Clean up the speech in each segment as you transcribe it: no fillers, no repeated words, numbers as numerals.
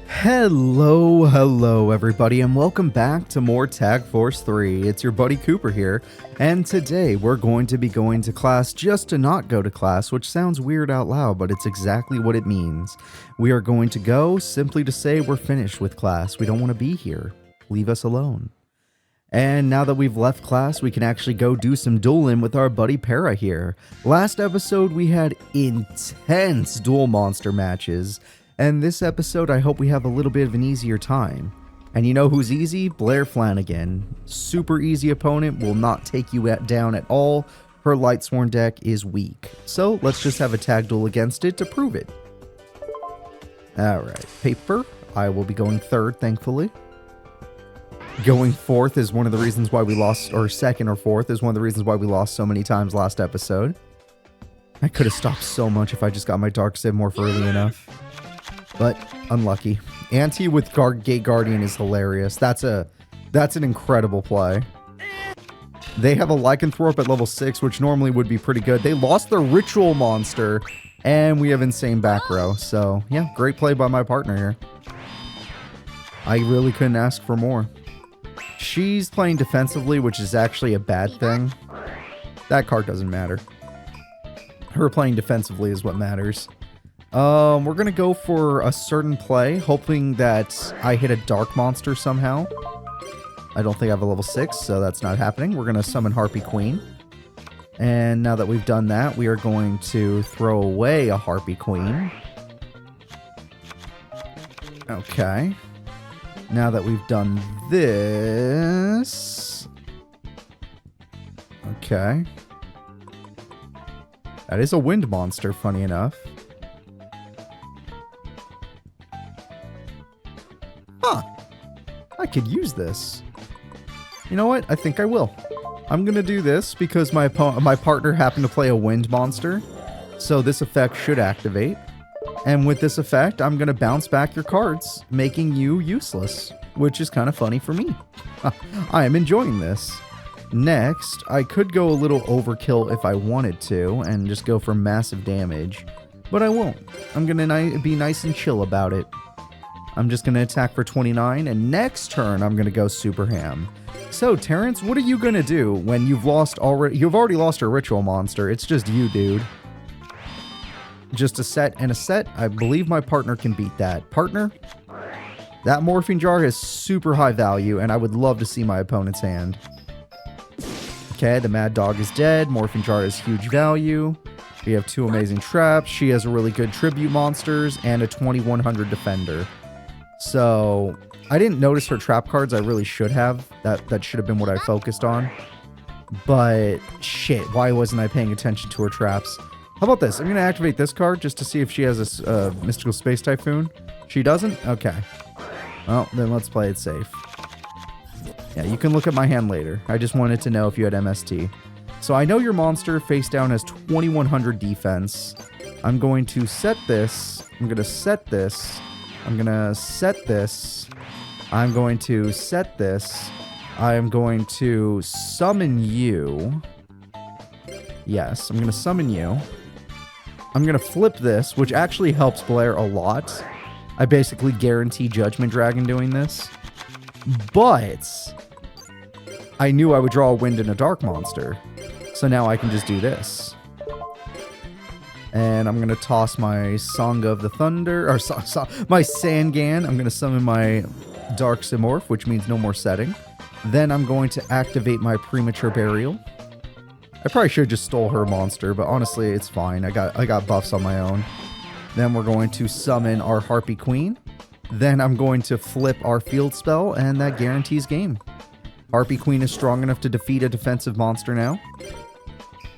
Hello everybody, and welcome back to more Tag Force 3. It's your buddy Cooper here, and today we're going to be going to class just to not go to class, which sounds weird out loud, but it's exactly what it means. We are going to go simply to say we're finished with class. We don't want to be here. Leave us alone. And now that we've left class, we can actually go do some dueling with our buddy Para here. Last episode, we had intense duel monster matches. And this episode, I hope we have a little bit of an easier time. And you know who's easy? Blair Flanagan. Super easy opponent, will not take you down at all. Her Lightsworn deck is weak. So let's just have a tag duel against it to prove it. Alright, paper. I will be going third, thankfully. Going fourth is one of the reasons why we lost, or second or fourth is one of the reasons why we lost so many times last episode. I could have stopped so much if I just got my Dark Morph early enough. But unlucky. Anti with Gate Guardian is hilarious. That's an incredible play. They have a Lycanthrope at level 6, which normally would be pretty good. They lost their Ritual Monster, and we have insane back row. So, yeah, great play by my partner here. I really couldn't ask for more. She's playing defensively, which is actually a bad thing. That card doesn't matter. Her playing defensively is what matters. We're going to go for a certain play, hoping that I hit a Dark Monster somehow. I don't think I have a level 6, so that's not happening. We're going to summon Harpy Queen. And now that we've done that, we are going to throw away a Harpy Queen. Okay. Now that we've done this... Okay. That is a Wind Monster, funny enough. Huh. I could use this. You know what? I think I will. I'm going to do this because my partner happened to play a Wind Monster. So this effect should activate. And with this effect, I'm going to bounce back your cards, making you useless. Which is kind of funny for me. I am enjoying this. Next, I could go a little overkill if I wanted to, and just go for massive damage. But I won't. I'm going to be nice and chill about it. I'm just going to attack for 29, and next turn, I'm going to go Super Ham. So, Terrence, what are you going to do when you've already lost a Ritual Monster? It's just you, dude. Just a set and a set. I believe my partner can beat that. Partner? That Morphing Jar is super high value, and I would love to see my opponent's hand. Okay, the Mad Dog is dead. Morphing Jar is huge value. We have two amazing traps. She has a really good Tribute Monsters and a 2100 Defender. So, I didn't notice her trap cards. I really should have. That should have been what I focused on. But, shit, why wasn't I paying attention to her traps? How about this? I'm going to activate this card just to see if she has a Mystical Space Typhoon. She doesn't? Okay. Well, then let's play it safe. Yeah, you can look at my hand later. I just wanted to know if you had MST. So I know your monster face down has 2100 defense. I'm going to set this. I'm going to set this. I'm going to set this. I'm going to set this. I'm going to summon you. Yes, I'm going to summon you. I'm going to flip this, which actually helps Blair a lot. I basically guarantee Judgment Dragon doing this. But I knew I would draw a Wind and a Dark Monster. So now I can just do this. And I'm going to toss my Song of the Thunder, or my Sangan. I'm going to summon my Dark Morph, which means no more setting. Then I'm going to activate my Premature Burial. I probably should have just stole her monster, but honestly, it's fine. I got buffs on my own. Then we're going to summon our Harpy Queen. Then I'm going to flip our field spell, and that guarantees game. Harpy Queen is strong enough to defeat a defensive monster now.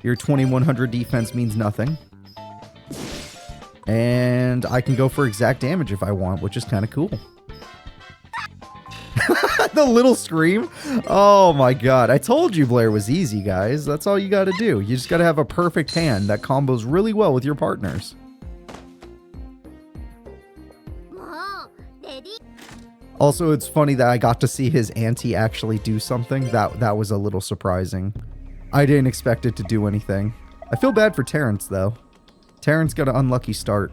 Your 2100 defense means nothing. And I can go for exact damage if I want, which is kind of cool. The little scream. Oh my god. I told you Blair was easy, guys. That's all you got to do. You just got to have a perfect hand that combos really well with your partners. Also, it's funny that I got to see his auntie actually do something. That was a little surprising. I didn't expect it to do anything. I feel bad for Terrence, though. Terrence got an unlucky start.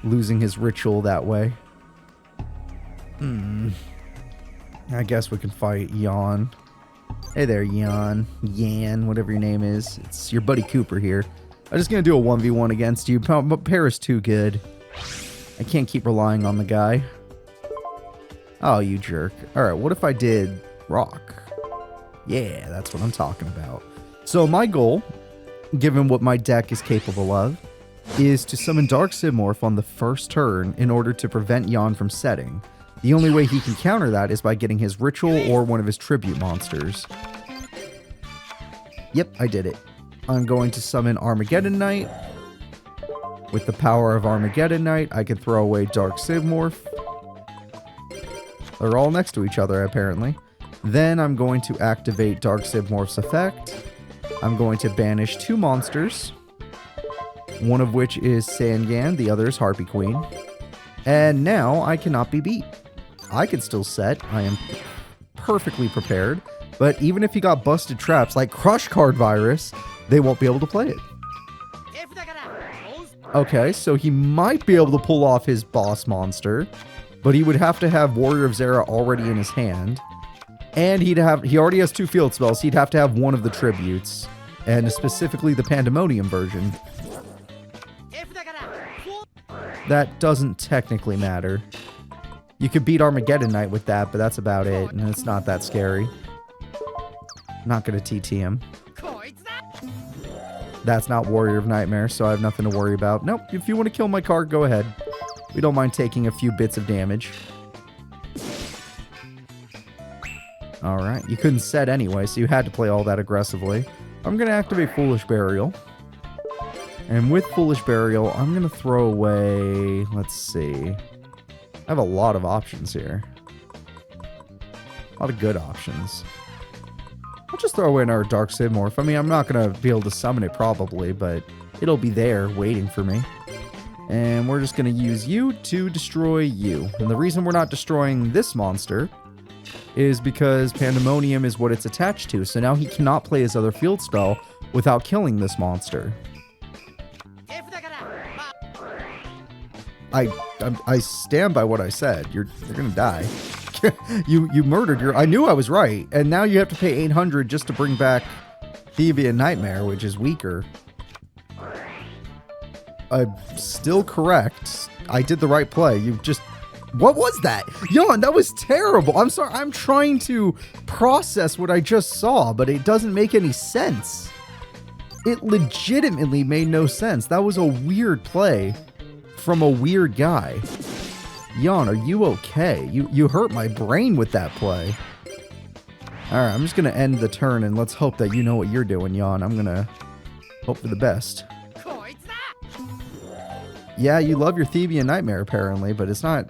Losing his ritual that way. I guess we can fight Yawn. Hey there, Yan, whatever your name is. It's your buddy Cooper here. I'm just gonna do a 1v1 against you. Pair is too good. I can't keep relying on the guy. Oh, you jerk. Alright, what if I did rock? Yeah, that's what I'm talking about. So my goal, given what my deck is capable of, is to summon Dark Sidmorph on the first turn in order to prevent Yawn from setting. The only way he can counter that is by getting his ritual or one of his tribute monsters. Yep, I did it. I'm going to summon Armageddon Knight. With the power of Armageddon Knight, I can throw away Dark Sidmorph. They're all next to each other, apparently. Then I'm going to activate Dark Sidmorph's effect. I'm going to banish 2 monsters. One of which is Sangan, the other is Harpy Queen. And now I cannot be beat. I can still set. I am perfectly prepared. But even if he got busted traps like Crush Card Virus, they won't be able to play it. Okay, so he might be able to pull off his boss monster, but he would have to have Warrior of Zera already in his hand. And he already has 2 field spells. He'd have to have one of the tributes, and specifically the Pandemonium version. That doesn't technically matter. You could beat Armageddon Knight with that, but that's about it, and it's not that scary. Not gonna TT him. That's not Warrior of Nightmare, so I have nothing to worry about. Nope, if you want to kill my card, go ahead. We don't mind taking a few bits of damage. Alright, you couldn't set anyway, so you had to play all that aggressively. I'm gonna activate Foolish Burial. And with Foolish Burial, I'm going to throw away... Let's see. I have a lot of options here. A lot of good options. I'll just throw away another Dark Sidmorph. I mean, I'm not going to be able to summon it probably, but it'll be there waiting for me. And we're just going to use you to destroy you. And the reason we're not destroying this monster is because Pandemonium is what it's attached to. So now he cannot play his other field spell without killing this monster. I stand by what I said. You're gonna die. you murdered your... I knew I was right, and now you have to pay 800 just to bring back Thebian Nightmare, which is weaker. I'm still correct. I did the right play. You just... What was that? Yawn, that was terrible. I'm sorry. I'm trying to process what I just saw, but it doesn't make any sense. It legitimately made no sense. That was a weird play from a weird guy. Yawn, are you okay? You hurt my brain with that play. Alright, I'm just going to end the turn and let's hope that you know what you're doing, Yawn. I'm going to hope for the best. Yeah, you love your Thebian Nightmare apparently, but it's not...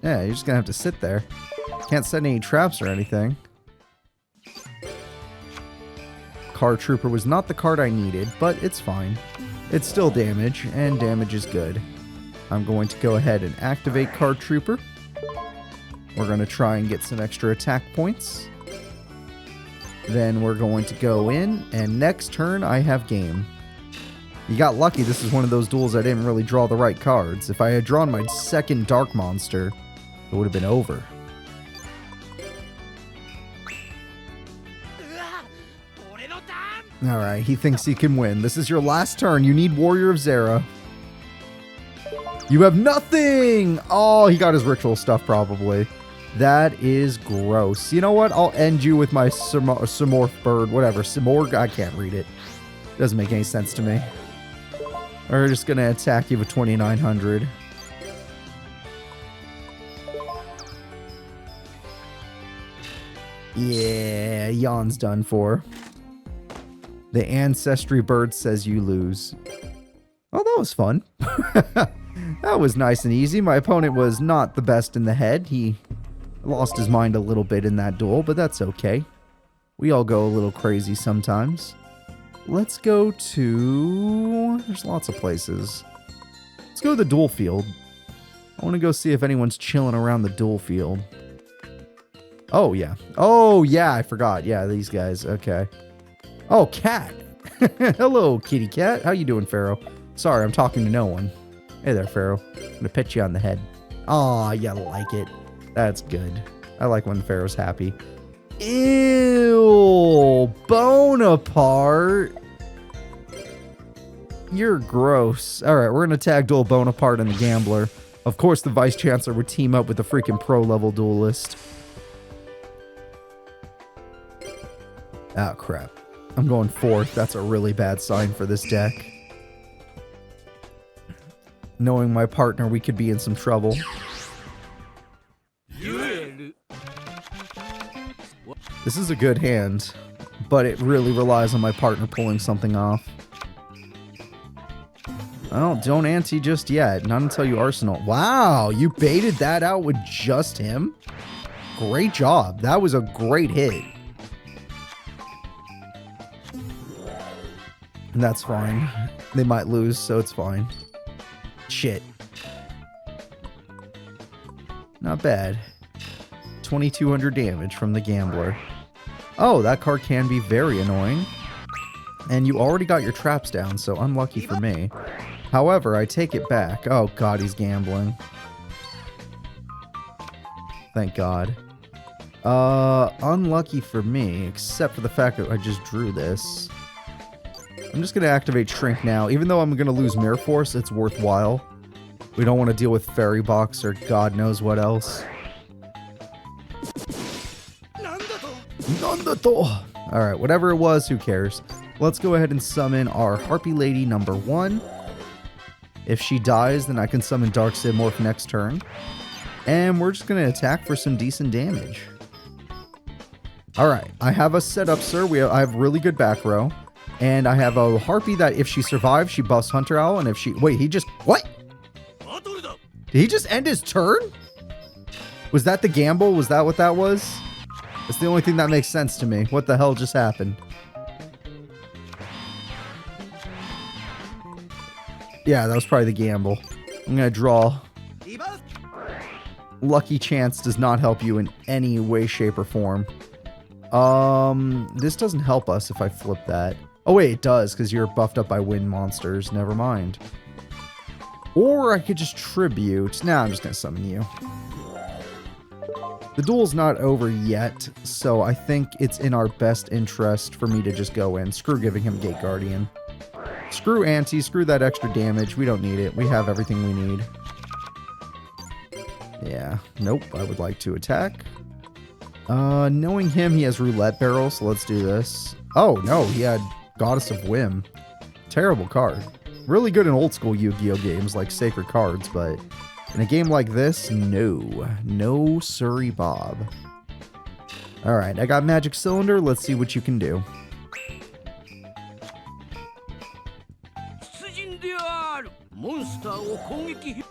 Yeah, you're just going to have to sit there. Can't set any traps or anything. Card Trooper was not the card I needed, but it's fine. It's still damage, and damage is good. I'm going to go ahead and activate Card Trooper. We're going to try and get some extra attack points. Then we're going to go in, and next turn I have game. You got lucky, this is one of those duels I didn't really draw the right cards. If I had drawn my second Dark Monster, it would have been over. Alright, he thinks he can win. This is your last turn. You need Warrior of Zera. You have nothing! Oh, he got his ritual stuff probably. That is gross. You know what? I'll end you with my Simorph bird. Whatever. Simorg? I can't read it. Doesn't make any sense to me. We're just going to attack you with 2900. Yeah, Yawn's done for. The Ancestry bird says you lose. Oh, that was fun. That was nice and easy. My opponent was not the best in the head. He lost his mind a little bit in that duel, but that's okay. We all go a little crazy sometimes. Let's go to... There's lots of places. Let's go to the duel field. I want to go see if anyone's chilling around the duel field. Oh, yeah. Oh, yeah, I forgot. Yeah, these guys. Okay. Oh, cat. Hello, kitty cat. How you doing, Pharaoh? Sorry, I'm talking to no one. Hey there, Pharaoh. I'm going to pet you on the head. Aw, you like it. That's good. I like when Pharaoh's happy. Ew, Bonaparte. You're gross. All right, we're going to tag duel Bonaparte and the Gambler. Of course, the Vice Chancellor would team up with the freaking pro-level duelist. Oh, crap. I'm going 4th. That's a really bad sign for this deck. Knowing my partner, we could be in some trouble. This is a good hand, but it really relies on my partner pulling something off. Oh, don't ante just yet. Not until you arsenal. Wow, you baited that out with just him? Great job. That was a great hit. And that's fine. They might lose, so it's fine. Shit. Not bad. 2,200 damage from the Gambler. Oh, that card can be very annoying. And you already got your traps down, so unlucky for me. However, I take it back. Oh god, he's gambling. Thank god. Unlucky for me, except for the fact that I just drew this. I'm just going to activate Shrink now. Even though I'm going to lose Mirror Force, it's worthwhile. We don't want to deal with Fairy Box or god knows what else. Alright, whatever it was, who cares? Let's go ahead and summon our Harpy Lady number 1. If she dies, then I can summon Dark Morph next turn. And we're just going to attack for some decent damage. Alright, I have a setup, sir. I have really good back row. And I have a Harpy that if she survives, she buffs Hunter Owl. And if she... Wait, he just... What? Did he just end his turn? Was that the gamble? Was that what that was? That's the only thing that makes sense to me. What the hell just happened? Yeah, that was probably the gamble. I'm going to draw. Lucky Chance does not help you in any way, shape, or form. This doesn't help us if I flip that. Oh, wait, it does, because you're buffed up by wind monsters. Never mind. Or I could just tribute. Nah, I'm just going to summon you. The duel's not over yet, so I think it's in our best interest for me to just go in. Screw giving him Gate Guardian. Screw ante, screw that extra damage. We don't need it. We have everything we need. Yeah. Nope, I would like to attack. Knowing him, he has Roulette Barrel, so let's do this. Oh, no, he had Goddess of Whim. Terrible card. Really good in old school Yu-Gi-Oh games like Sacred Cards, but in a game like this, no. No siree Bob. Alright, I got Magic Cylinder. Let's see what you can do.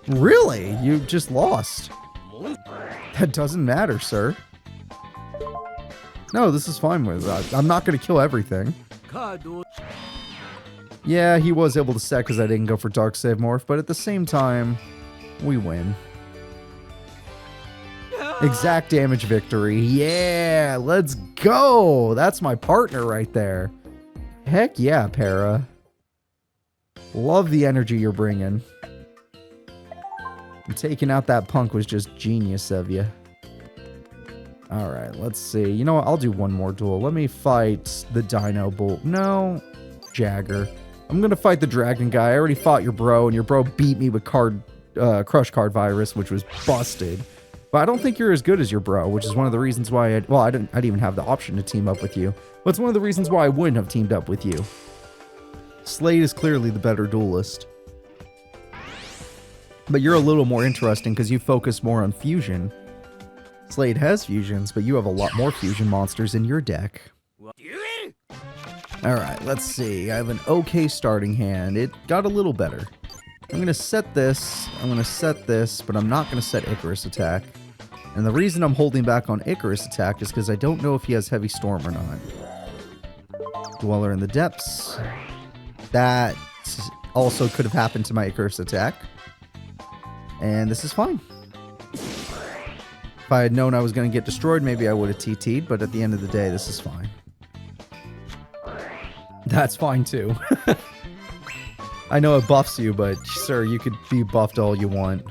Really? You just lost. That doesn't matter, sir. No, this is fine with that. I'm not going to kill everything. Yeah, he was able to set because I didn't go for Dark Morph, but at the same time, we win. Exact damage victory. Yeah, let's go. That's my partner right there. Heck yeah, Para. Love the energy you're bringing. And taking out that punk was just genius of you. Alright, let's see. You know what? I'll do one more duel. Let me fight the Dino Bull. No, Jagger. I'm going to fight the Dragonguy. I already fought your bro, and your bro beat me with Crush Card Virus, which was busted. But I don't think you're as good as your bro, which is one of the reasons why I didn't even have the option to team up with you. But it's one of the reasons why I wouldn't have teamed up with you. Slade is clearly the better duelist. But you're a little more interesting because you focus more on fusion. Slade has fusions, but you have a lot more fusion monsters in your deck. Alright, let's see. I have an okay starting hand. It got a little better. I'm going to set this. I'm going to set this, but I'm not going to set Icarus Attack. And the reason I'm holding back on Icarus Attack is because I don't know if he has Heavy Storm or not. Dweller in the Depths. That also could have happened to my Icarus Attack. And this is fine. If I had known I was going to get destroyed, maybe I would have TT'd, but at the end of the day, this is fine. That's fine too. I know it buffs you, but sir, you could be buffed all you want.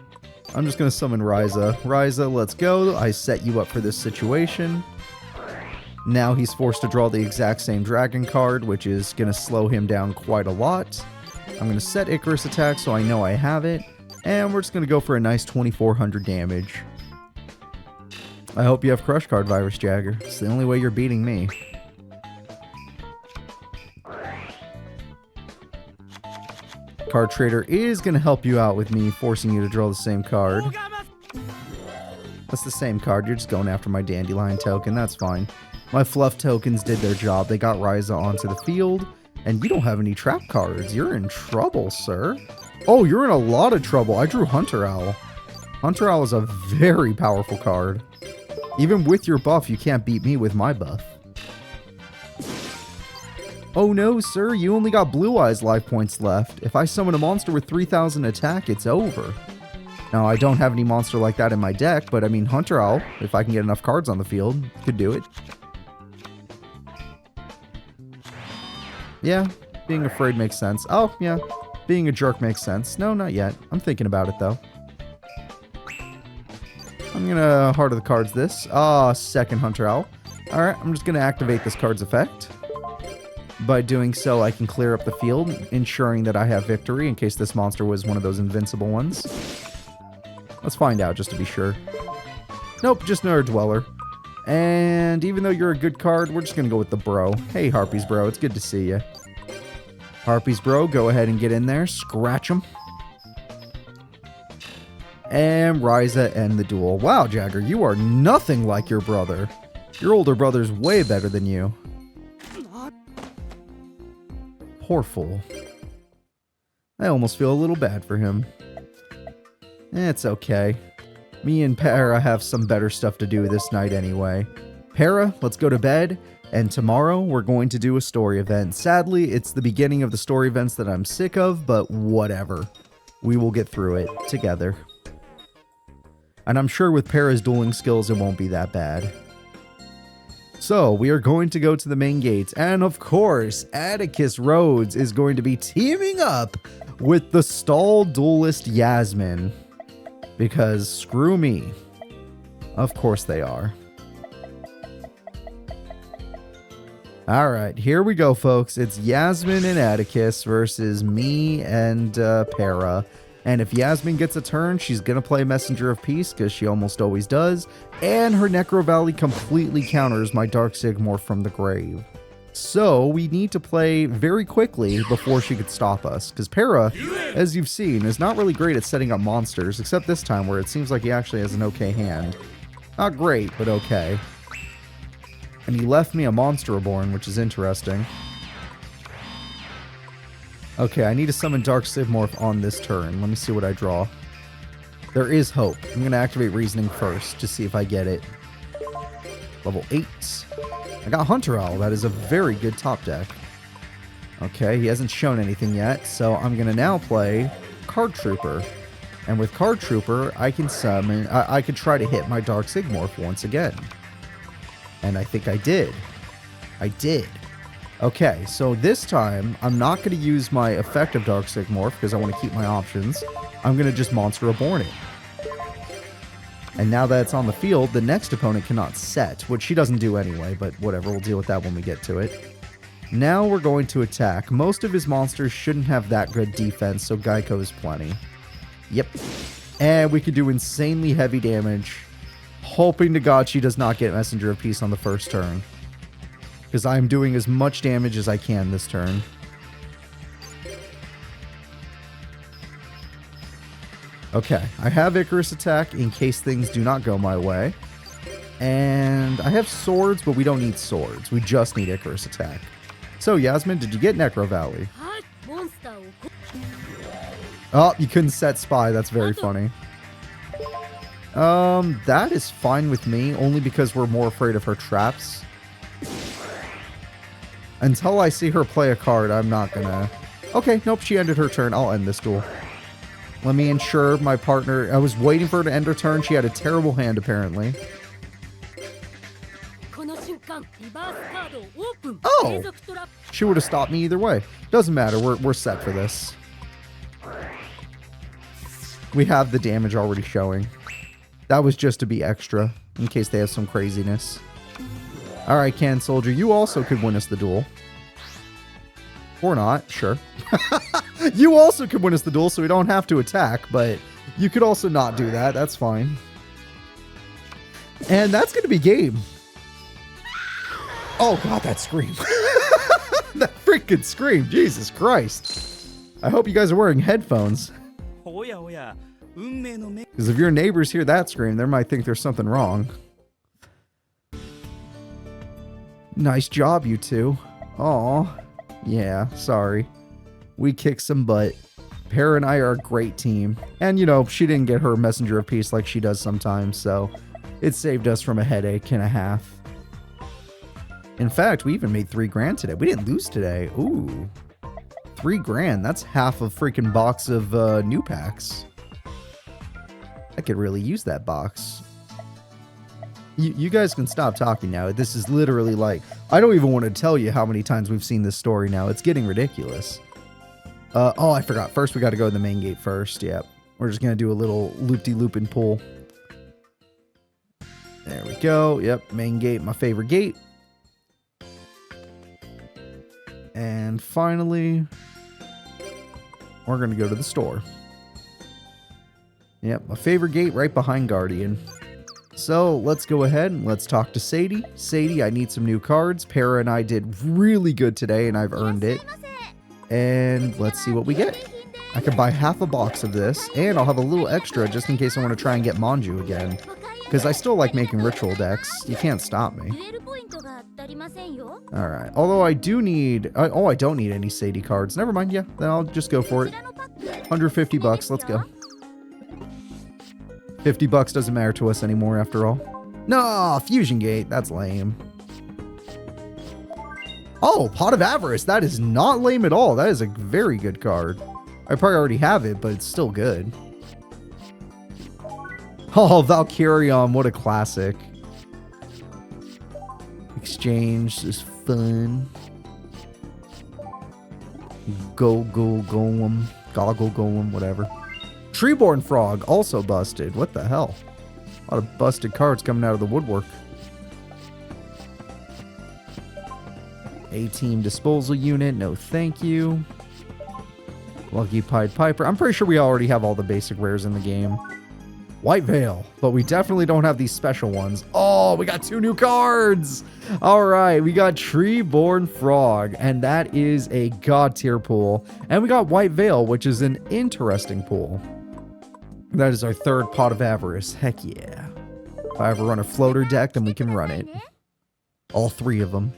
I'm just going to summon Ryza. Ryza, let's go. I set you up for this situation. Now he's forced to draw the exact same dragon card, which is going to slow him down quite a lot. I'm going to set Icarus attack so I know I have it. And we're just going to go for a nice 2400 damage. I hope you have Crush Card Virus, Jagger. It's the only way you're beating me. Card Trader is going to help you out with me forcing you to draw the same card. That's the same card. You're just going after my Dandelion token. That's fine. My Fluff tokens did their job. They got Ryza onto the field. And you don't have any trap cards. You're in trouble, sir. Oh, you're in a lot of trouble. I drew Hunter Owl. Hunter Owl is a very powerful card. Even with your buff, you can't beat me with my buff. Oh no, sir, you only got Blue Eyes life points left. If I summon a monster with 3000 attack, it's over. Now, I don't have any monster like that in my deck, but I mean, Hunter Owl, if I can get enough cards on the field, could do it. Yeah, being afraid makes sense. Oh, yeah, being a jerk makes sense. No, not yet. I'm thinking about it, though. I'm gonna Heart of the Cards this. Second Hunter Owl. Alright, I'm just gonna activate this card's effect. By doing so, I can clear up the field, ensuring that I have victory in case this monster was one of those invincible ones. Let's find out, just to be sure. Nope, just another Dweller. And even though you're a good card, we're just going to go with the Bro. Hey, Harpies Bro, it's good to see you. Harpies Bro, go ahead and get in there. Scratch him. And Ryza end the duel. Wow, Jagger, you are nothing like your brother. Your older brother's way better than you. Poor fool. I almost feel a little bad for him. It's okay. Me and Para have some better stuff to do this night anyway. Para, let's go to bed, and tomorrow we're going to do a story event. Sadly, it's the beginning of the story events that I'm sick of, but whatever. We will get through it together. And I'm sure with Para's dueling skills, it won't be that bad. So, we are going to go to the main gates, and of course, Atticus Rhodes is going to be teaming up with the stalled duelist Yasmin. Because screw me. Of course they are. Alright, here we go, folks. It's Yasmin and Atticus versus me and Para. And if Yasmin gets a turn, she's going to play Messenger of Peace, because she almost always does. And her Necro Valley completely counters my Dark Sigmorph from the grave. So we need to play very quickly before she could stop us. Because Para, as you've seen, is not really great at setting up monsters, except this time where it seems like he actually has an okay hand. Not great, but okay. And he left me a Monster Reborn, which is interesting. Okay, I need to summon Dark Sigmorph on this turn. Let me see what I draw. There is hope. I'm going to activate Reasoning first to see if I get it. Level 8. I got Hunter Owl. That is a very good top deck. Okay, he hasn't shown anything yet, so I'm going to now play Card Trooper. And with Card Trooper, I can summon... I could try to hit my Dark Sigmorph once again. And I think I did. I did. Okay, so this time, I'm not going to use my effective Dark Sigmorph because I want to keep my options. I'm going to just Monster Reborn it. And now that it's on the field, the next opponent cannot set, which she doesn't do anyway, but whatever, we'll deal with that when we get to it. Now we're going to attack. Most of his monsters shouldn't have that good defense, so Geico is plenty. Yep. And we could do insanely heavy damage, hoping to God she does not get Messenger of Peace on the first turn. Because I'm doing as much damage as I can this turn. Okay, I have Icarus attack in case things do not go my way. And I have swords, but we don't need swords. We just need Icarus attack. So, Yasmin, did you get Necro Valley? Oh, you couldn't set Spy. That's very funny. That is fine with me, only because we're more afraid of her traps. Until I see her play a card, I'm not gonna... Okay, nope, she ended her turn. I'll end this duel. Let me ensure my partner... I was waiting for her to end her turn. She had a terrible hand, apparently. Oh! She would have stopped me either way. Doesn't matter. We're set for this. We have the damage already showing. That was just to be extra, in case they have some craziness. Alright, Can Soldier, you also could win us the duel. Or not, sure. You also could win us the duel, so we don't have to attack, but you could also not do that. That's fine. And that's going to be game. Oh, God, that scream. That freaking scream. Jesus Christ. I hope you guys are wearing headphones. Because if your neighbors hear that scream, they might think there's something wrong. Nice job, you two. Aw. Yeah, sorry. We kicked some butt. Para and I are a great team. And, you know, she didn't get her Messenger of Peace like she does sometimes, so it saved us from a headache and a half. In fact, we even made $3 grand today. We didn't lose today. Ooh. $3 grand. That's half a freaking box of new packs. I could really use that box. You guys can stop talking now. This is literally like... I don't even want to tell you how many times we've seen this story now. It's getting ridiculous. Oh, I forgot. First, we got to go to the main gate first. Yep. We're just going to do a little loop-de-loop and pull. There we go. Yep, main gate, my favorite gate. And finally, we're going to go to the store. Yep, my favorite gate right behind Guardian. So let's go ahead and let's talk to Sadie. Sadie, I need some new cards. Para and I did really good today and I've earned it. And let's see what we get. I could buy half a box of this and I'll have a little extra just in case I want to try and get Manju again. Because I still like making ritual decks. You can't stop me. Alright. Although I do need... oh, I don't need any Sadie cards. Never mind. Yeah, then I'll just go for it. 150 bucks. Let's go. 50 bucks doesn't matter to us anymore after all. No, Fusion Gate. That's lame. Oh, Pot of Avarice. That is not lame at all. That is a very good card. I probably already have it, but it's still good. Oh, Valkyrion. What a classic. Exchange is fun. Goggle Golem. Whatever. Treeborn Frog, also busted. What the hell? A lot of busted cards coming out of the woodwork. A-Team Disposal Unit, no thank you. Lucky Pied Piper. I'm pretty sure we already have all the basic rares in the game. White Veil, but we definitely don't have these special ones. Oh, we got 2 new cards! Alright, we got Treeborn Frog, and that is a god tier pool. And we got White Veil, which is an interesting pool. That is our 3rd Pot of Avarice. Heck yeah. If I ever run a floater deck, then we can run it. All 3 of them.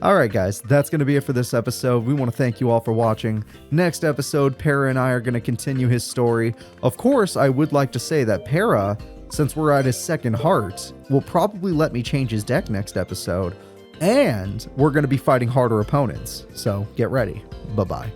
Alright guys, that's going to be it for this episode. We want to thank you all for watching. Next episode, Para and I are going to continue his story. Of course, I would like to say that Para, since we're at his 2nd heart, will probably let me change his deck next episode. And we're going to be fighting harder opponents. So get ready. Bye-bye.